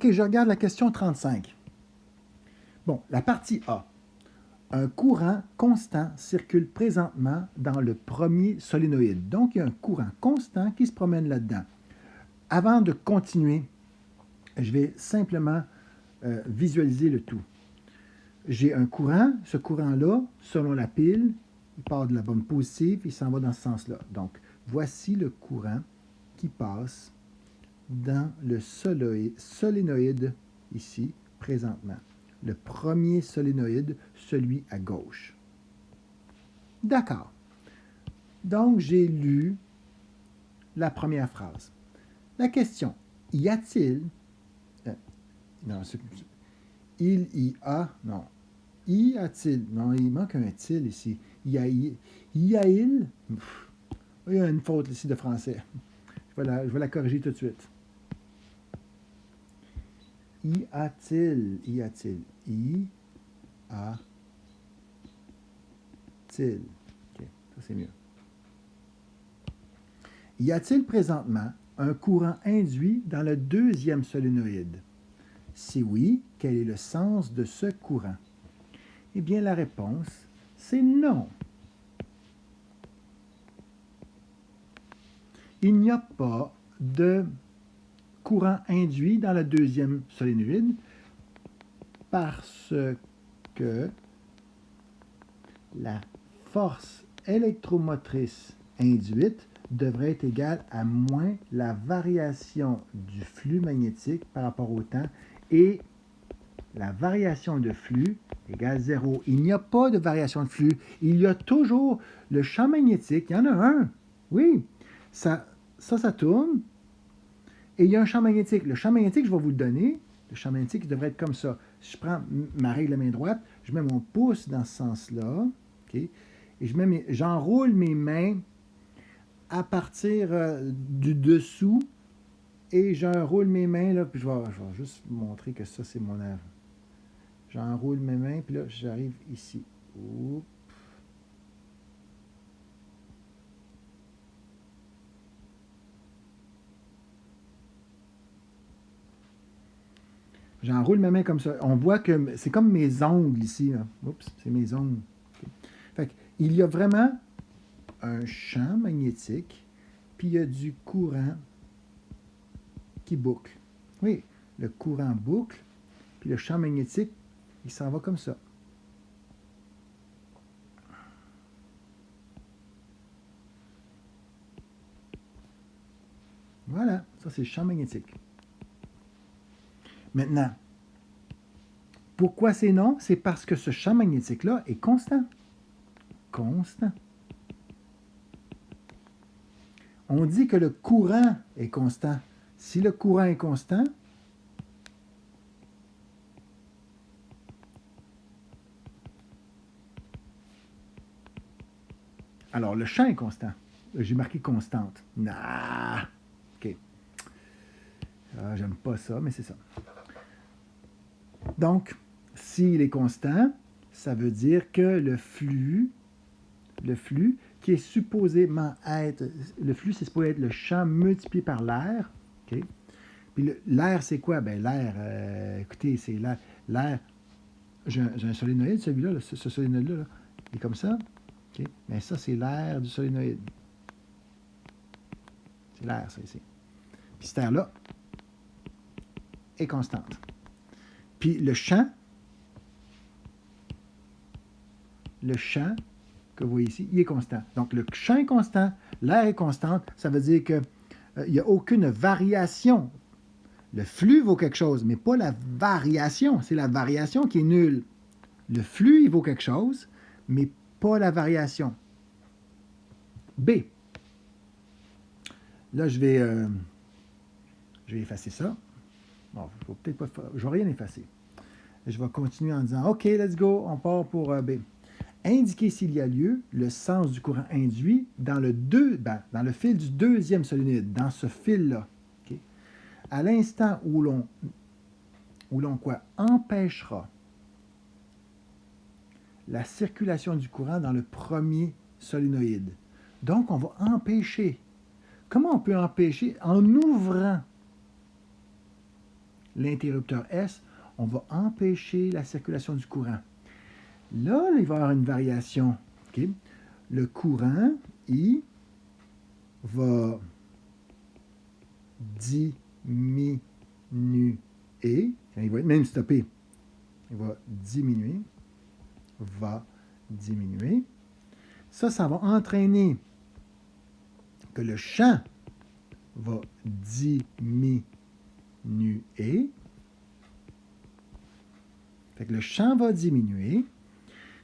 OK, je regarde la question 35. Bon, la partie A. Un courant constant circule présentement dans le premier solénoïde. Donc, il y a un courant constant qui se promène là-dedans. Avant de continuer, je vais simplement visualiser le tout. J'ai un courant, ce courant-là, selon la pile, il part de la bombe positive, il s'en va dans ce sens-là. Donc, voici le courant qui passe dans le solénoïde ici, présentement. Le premier solénoïde, celui à gauche. D'accord. Donc, j'ai lu la première phrase. La question, y a-t-il... non, il y a... Non. Y a-t-il... Non, il manque un til ici. Y a-il... Il y a une faute ici de français. Je vais la corriger tout de suite. Y a-t-il... Y a-t-il... Y a-t-il... OK, ça c'est mieux. Y a-t-il présentement un courant induit dans le deuxième solénoïde? Si oui, quel est le sens de ce courant? Eh bien, la réponse, c'est non. Il n'y a pas de courant induit dans le deuxième solénoïde parce que la force électromotrice induite devrait être égale à moins la variation du flux magnétique par rapport au temps et la variation de flux égale 0. Il n'y a pas de variation de flux. Il y a toujours le champ magnétique. Il y en a un. Oui. Ça tourne. Et il y a un champ magnétique. Le champ magnétique, je vais vous le donner. Le champ magnétique devrait être comme ça. Si je prends ma règle de main droite, je mets mon pouce dans ce sens-là. Okay, et j'enroule mes mains à partir du dessous. Et j'enroule mes mains, là, puis je vais juste vous montrer que ça, c'est mon œuvre. J'enroule mes mains, puis là, j'arrive ici. Oups. J'enroule mes mains comme ça. On voit que c'est comme mes ongles ici. Là. Oups, c'est mes ongles. Okay. Fait qu'il y a vraiment un champ magnétique, puis il y a du courant qui boucle. Oui, le courant boucle, puis le champ magnétique, il s'en va comme ça. Voilà, ça c'est le champ magnétique. Maintenant, pourquoi c'est non? C'est parce que ce champ magnétique-là est constant. Constant. On dit que le courant est constant. Si le courant est constant, alors le champ est constant. J'ai marqué constante. Nah. OK. J'aime pas ça, mais c'est ça. Donc, s'il est constant, ça veut dire que le flux qui est supposément être, le flux, c'est supposé être le champ multiplié par l'air. Okay? Puis l'air, c'est quoi? Ben l'air, écoutez, c'est l'air. L'air, j'ai un solénoïde, celui-là, là, ce solénoïde-là, là, il est comme ça. Okay? Mais ça, c'est l'air du solénoïde. C'est l'air, ça, ici. Puis cette air-là est constante. Puis le champ que vous voyez ici, il est constant. Donc, le champ est constant, l'air est constante, ça veut dire qu'il n'y a aucune variation. Le flux vaut quelque chose, mais pas la variation. C'est la variation qui est nulle. Le flux, il vaut quelque chose, mais pas la variation. B. Là, je vais effacer ça. Bon, faut peut-être pas, je ne vais rien effacer. Je vais continuer en disant, OK, let's go, on part pour B. Indiquer s'il y a lieu le sens du courant induit dans le fil du deuxième solénoïde, dans ce fil-là. Okay? À l'instant où l'on empêchera la circulation du courant dans le premier solénoïde. Donc, on va empêcher. Comment on peut empêcher? En ouvrant l'interrupteur S, on va empêcher la circulation du courant. Là, il va y avoir une variation. Okay? Le courant, I, va diminuer. Il va être même stoppé. Il va diminuer. Ça va entraîner que le champ va diminuer. Fait que le champ va diminuer.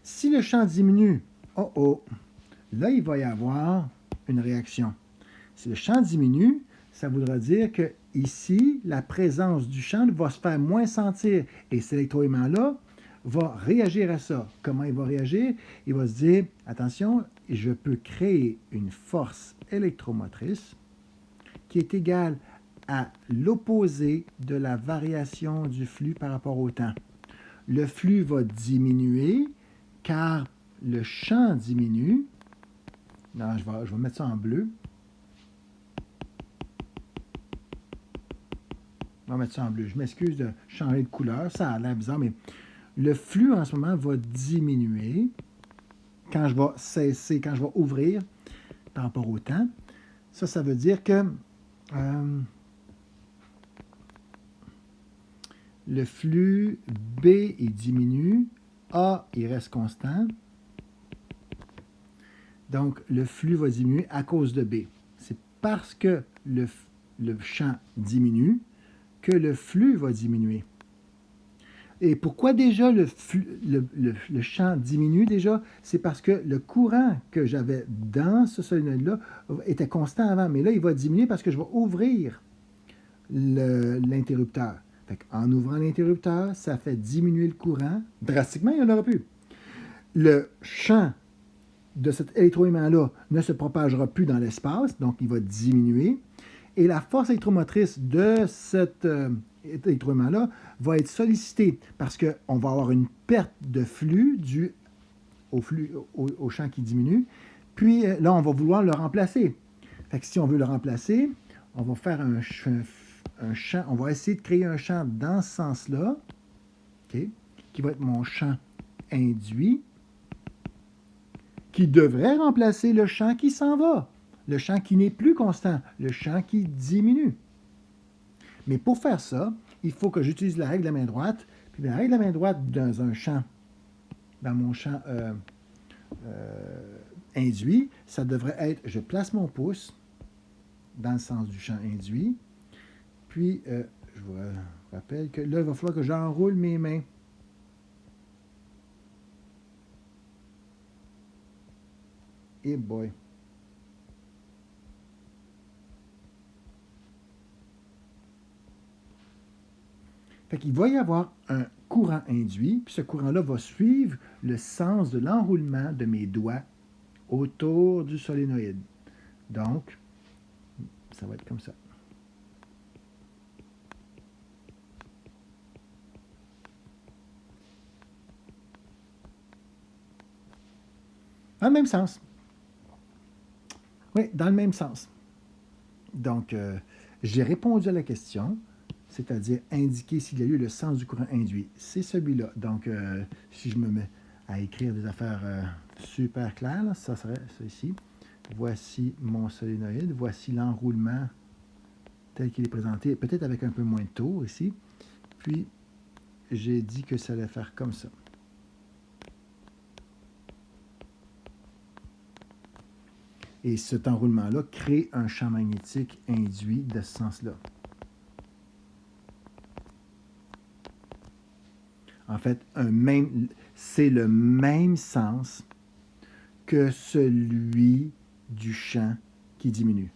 Si le champ diminue, là, il va y avoir une réaction. Si le champ diminue, ça voudra dire que ici, la présence du champ va se faire moins sentir. Et cet électroaimant-là va réagir à ça. Comment il va réagir? Il va se dire, attention, je peux créer une force électromotrice qui est égale à l'opposé de la variation du flux par rapport au temps. Le flux va diminuer car le champ diminue. Non, je vais mettre ça en bleu. Je vais mettre ça en bleu. Je m'excuse de changer de couleur. Ça a l'air bizarre, mais le flux en ce moment va diminuer quand je vais cesser, quand je vais ouvrir par rapport au temps. Ça veut dire que le flux B, il diminue. A, il reste constant. Donc, le flux va diminuer à cause de B. C'est parce que le champ diminue que le flux va diminuer. Et pourquoi déjà le champ diminue déjà? C'est parce que le courant que j'avais dans ce solénoïde-là était constant avant. Mais là, il va diminuer parce que je vais ouvrir l'interrupteur. En ouvrant l'interrupteur, ça fait diminuer le courant. Drastiquement, il n'y en aura plus. Le champ de cet électroaimant-là ne se propagera plus dans l'espace, donc il va diminuer. Et la force électromotrice de cet électroaimant-là va être sollicitée parce qu'on va avoir une perte de flux due au champ qui diminue. Puis là, on va vouloir le remplacer. Fait que si on veut le remplacer, on va faire un champ, on va essayer de créer un champ dans ce sens-là, okay, qui va être mon champ induit, qui devrait remplacer le champ qui s'en va, le champ qui n'est plus constant, le champ qui diminue. Mais pour faire ça, il faut que j'utilise la règle de la main droite. Puis la règle de la main droite dans un champ, dans mon champ induit, ça devrait être, je place mon pouce dans le sens du champ induit, puis je vous rappelle que là, il va falloir que j'enroule mes mains. Et boy! Fait qu'il va y avoir un courant induit, puis ce courant-là va suivre le sens de l'enroulement de mes doigts autour du solénoïde. Donc, ça va être comme ça. Dans le même sens. Oui, dans le même sens. Donc, j'ai répondu à la question, c'est-à-dire indiquer s'il y a eu le sens du courant induit. C'est celui-là. Donc, si je me mets à écrire des affaires super claires, là, ça serait ça ici. Voici mon solénoïde. Voici l'enroulement tel qu'il est présenté, peut-être avec un peu moins de tours ici. Puis, j'ai dit que ça allait faire comme ça. Et cet enroulement-là crée un champ magnétique induit de ce sens-là. En fait, c'est le même sens que celui du champ qui diminue.